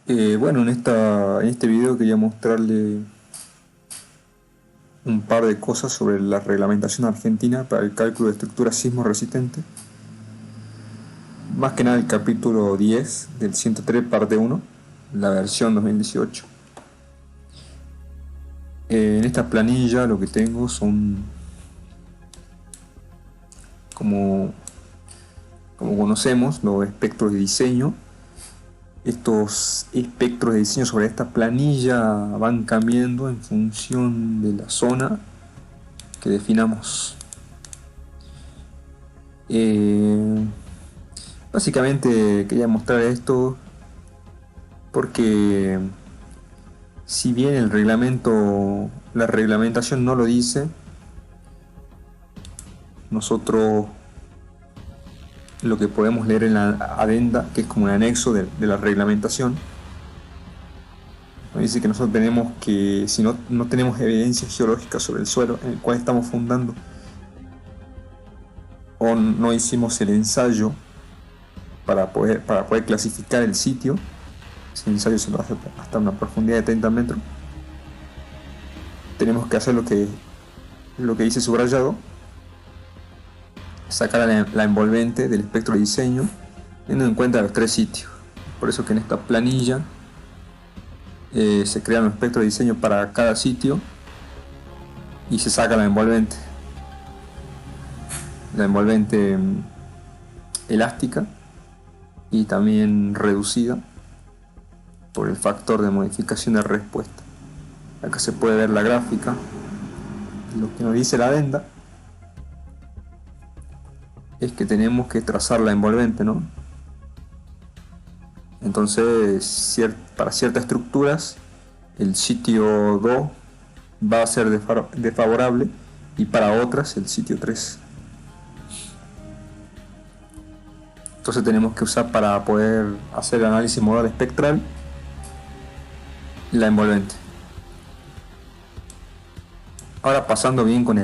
Bueno, en este video quería mostrarle un par de cosas sobre la reglamentación argentina para el cálculo de estructuras sismo resistentes. Más que nada el capítulo 10 del 103 parte 1, la versión 2018. En esta planilla lo que tengo son, como conocemos, los espectros de diseño. Estos espectros de diseño sobre esta planilla van cambiando en función de la zona que definamos. Básicamente quería mostrar esto porque si bien la reglamentación no lo dice, nosotros lo que podemos leer en la adenda, que es como un anexo de la reglamentación, nos dice que nosotros tenemos que, si no tenemos evidencia geológica sobre el suelo en el cual estamos fundando, o no hicimos el ensayo para poder clasificar el sitio, ese ensayo se lo hace hasta una profundidad de 30 metros, tenemos que hacer lo que dice subrayado, sacar la envolvente del espectro de diseño teniendo en cuenta los tres sitios. Por eso que en esta planilla se crea un espectro de diseño para cada sitio y se saca la envolvente elástica y también reducida por el factor de modificación de respuesta. Acá se puede ver la gráfica, lo que nos dice la adenda es que tenemos que trazar la envolvente, ¿no? Entonces, para ciertas estructuras, el sitio 2 va a ser desfavorable y para otras el sitio 3. Entonces tenemos que usar, para poder hacer el análisis modal espectral, la envolvente. Ahora, pasando bien con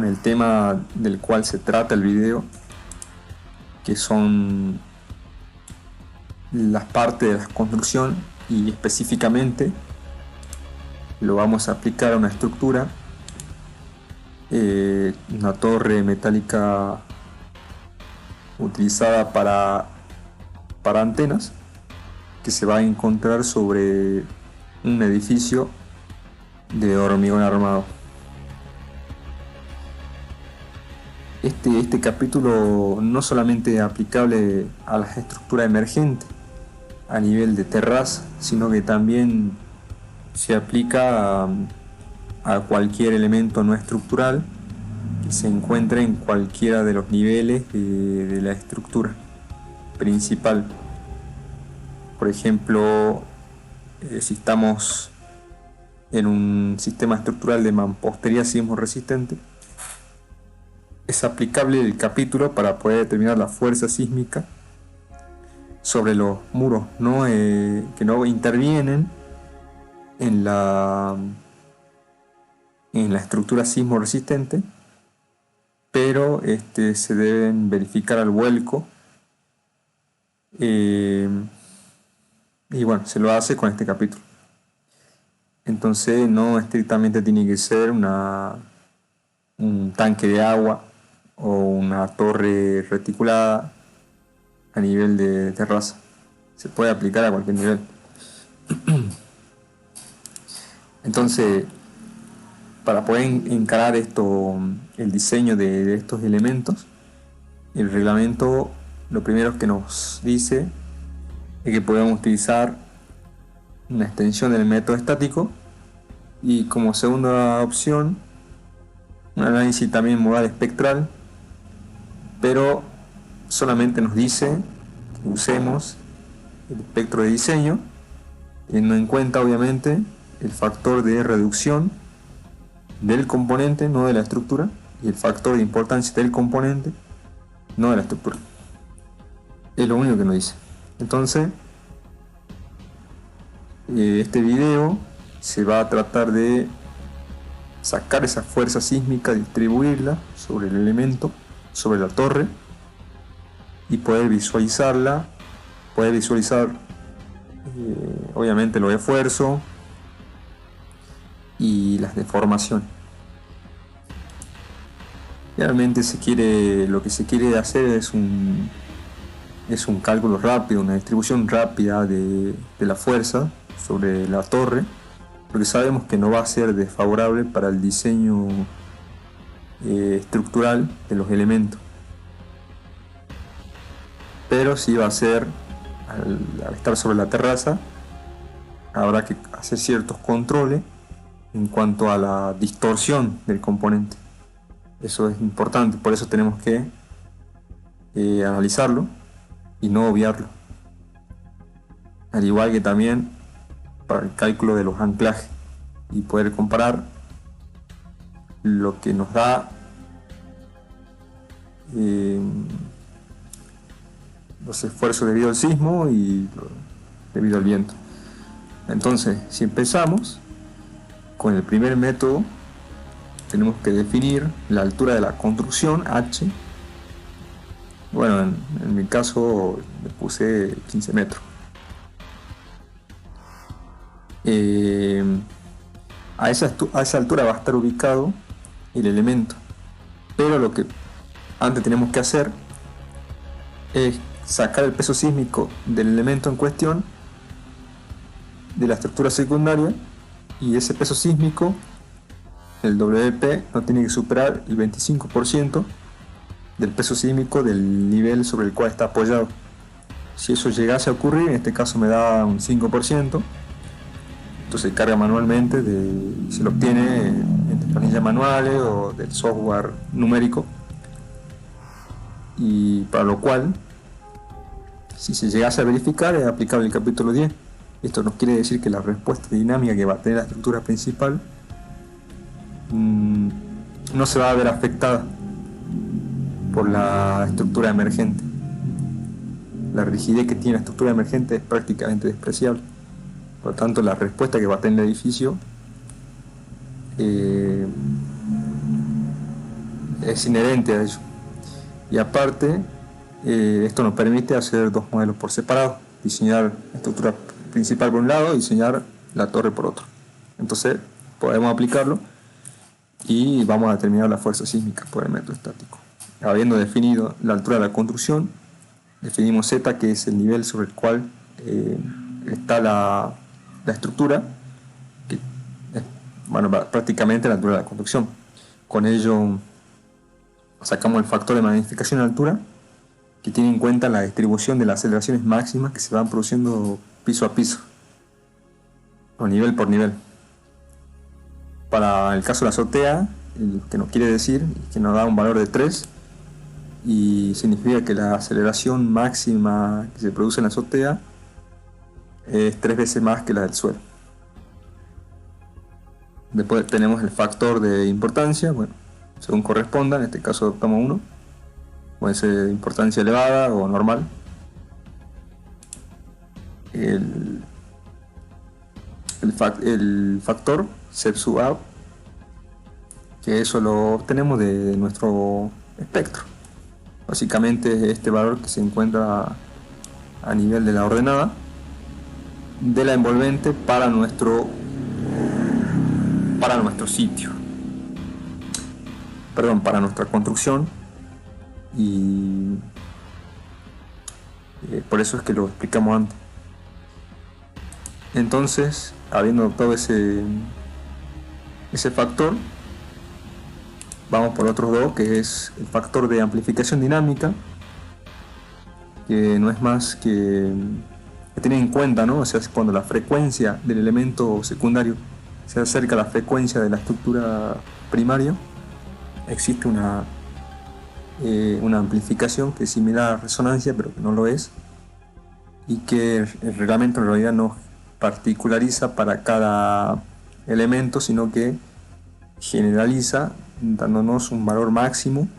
el tema del cual se trata el video, que son las partes de la construcción, y específicamente lo vamos a aplicar a una estructura, una torre metálica utilizada para antenas, que se va a encontrar sobre un edificio de hormigón armado. Este capítulo no solamente es aplicable a las estructuras emergentes a nivel de terraza, sino que también se aplica a cualquier elemento no estructural que se encuentre en cualquiera de los niveles de la estructura principal. Por ejemplo, si estamos en un sistema estructural de mampostería sismo resistente, es aplicable el capítulo para poder determinar la fuerza sísmica sobre los muros, que no intervienen en la estructura sismo resistente, pero se deben verificar al vuelco, y bueno, se lo hace con este capítulo. Entonces no estrictamente tiene que ser un tanque de agua o una torre reticulada a nivel de terraza. Se puede aplicar a cualquier nivel. Entonces, para poder encarar el diseño de estos elementos, el reglamento lo primero que nos dice es que podemos utilizar una extensión del método estático, y como segunda opción un análisis también modal espectral, pero solamente nos dice que usemos el espectro de diseño teniendo en cuenta obviamente el factor de reducción del componente, no de la estructura, y el factor de importancia del componente, no de la estructura. Es lo único que nos dice. Entonces, este video se va a tratar de sacar esa fuerza sísmica, distribuirla sobre el elemento, sobre la torre, y poder visualizarla poder visualizar obviamente los esfuerzos y las deformaciones. Realmente lo que se quiere hacer es un cálculo rápido, una distribución rápida de la fuerza sobre la torre, porque sabemos que no va a ser desfavorable para el diseño estructural de los elementos, pero sí va a ser, al estar sobre la terraza, habrá que hacer ciertos controles en cuanto a la distorsión del componente. Eso es importante, por eso tenemos que analizarlo y no obviarlo. Al igual que también para el cálculo de los anclajes y poder comparar lo que nos da los esfuerzos debido al sismo y debido al viento. Entonces, si empezamos con el primer método, tenemos que definir la altura de la construcción, H. Bueno, en mi caso le puse 15 metros. A esa altura va a estar ubicado el elemento, pero lo que antes tenemos que hacer es sacar el peso sísmico del elemento en cuestión de la estructura secundaria, y ese peso sísmico, el WP, no tiene que superar el 25% del peso sísmico del nivel sobre el cual está apoyado. Si eso llegase a ocurrir, en este caso me da un 5%, entonces se carga manualmente, se lo obtiene entre planillas manuales o del software numérico, y para lo cual, si se llegase a verificar, es aplicable el capítulo 10. Esto nos quiere decir que la respuesta dinámica que va a tener la estructura principal no se va a ver afectada por la estructura emergente. La rigidez que tiene la estructura emergente es prácticamente despreciable. Por lo tanto, la respuesta que va a tener el edificio es inherente a ello. Y aparte, esto nos permite hacer dos modelos por separado: diseñar la estructura principal por un lado y diseñar la torre por otro. Entonces podemos aplicarlo y vamos a determinar la fuerza sísmica por el método estático. Habiendo definido la altura de la construcción, definimos Z, que es el nivel sobre el cual está la estructura, que es, bueno, prácticamente la altura de la construcción. Con ello sacamos el factor de magnificación de altura, que tiene en cuenta la distribución de las aceleraciones máximas que se van produciendo piso a piso, o nivel por nivel. Para el caso de la azotea, lo que nos quiere decir es que nos da un valor de 3, y significa que la aceleración máxima que se produce en la azotea es 3 veces más que la del suelo. Después tenemos el factor de importancia, bueno, según corresponda, en este caso adoptamos 1, puede ser de importancia elevada o normal. El factor CEP sub A, que eso lo obtenemos de nuestro espectro. Básicamente es este valor que se encuentra a nivel de la ordenada de la envolvente para nuestro sitio, para nuestra construcción, y por eso es que lo explicamos antes. Entonces, habiendo adoptado ese factor, vamos por otros dos, que es el factor de amplificación dinámica, que no es más que tener en cuenta, ¿no? O sea, es cuando la frecuencia del elemento secundario se acerca a la frecuencia de la estructura primaria, existe una amplificación que es similar a resonancia, pero que no lo es, y que el reglamento en realidad no particulariza para cada elemento, sino que generaliza dándonos un valor máximo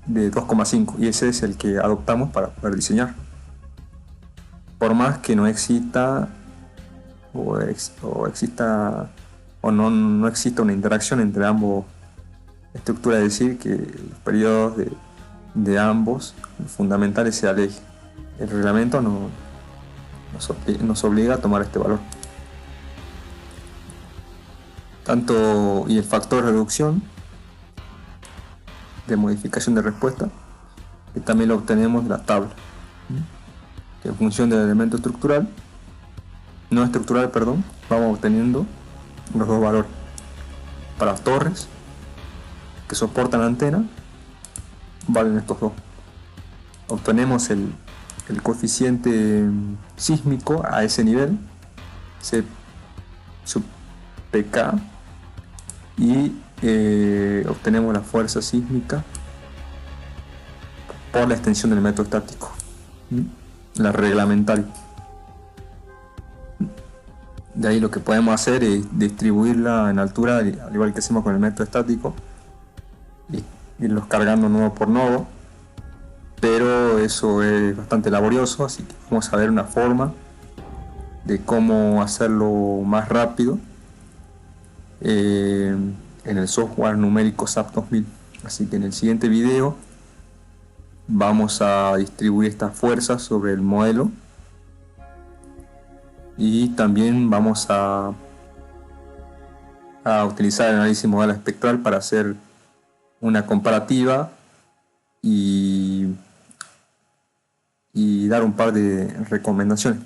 de 2,5, y ese es el que adoptamos para poder diseñar. Por más que no exista no exista una interacción entre ambos estructuras, es decir, que los periodos de ambos fundamentales se alejen. el reglamento nos obliga a tomar este valor. Y el factor de reducción de modificación de respuesta, que también lo obtenemos de la tabla, que en función del elemento estructural, vamos obteniendo los dos valores. Para torres que soportan antena, valen estos dos. Obtenemos el coeficiente sísmico a ese nivel, C sub PK, y obtenemos la fuerza sísmica por la extensión del método estático, la reglamentaria. De ahí lo que podemos hacer es distribuirla en altura, al igual que hacemos con el método estático, y irlos cargando nodo por nodo, pero eso es bastante laborioso, así que vamos a ver una forma de cómo hacerlo más rápido en el software numérico SAP 2000. Así que en el siguiente video vamos a distribuir estas fuerzas sobre el modelo, y también vamos a utilizar el análisis modal espectral para hacer una comparativa y dar un par de recomendaciones.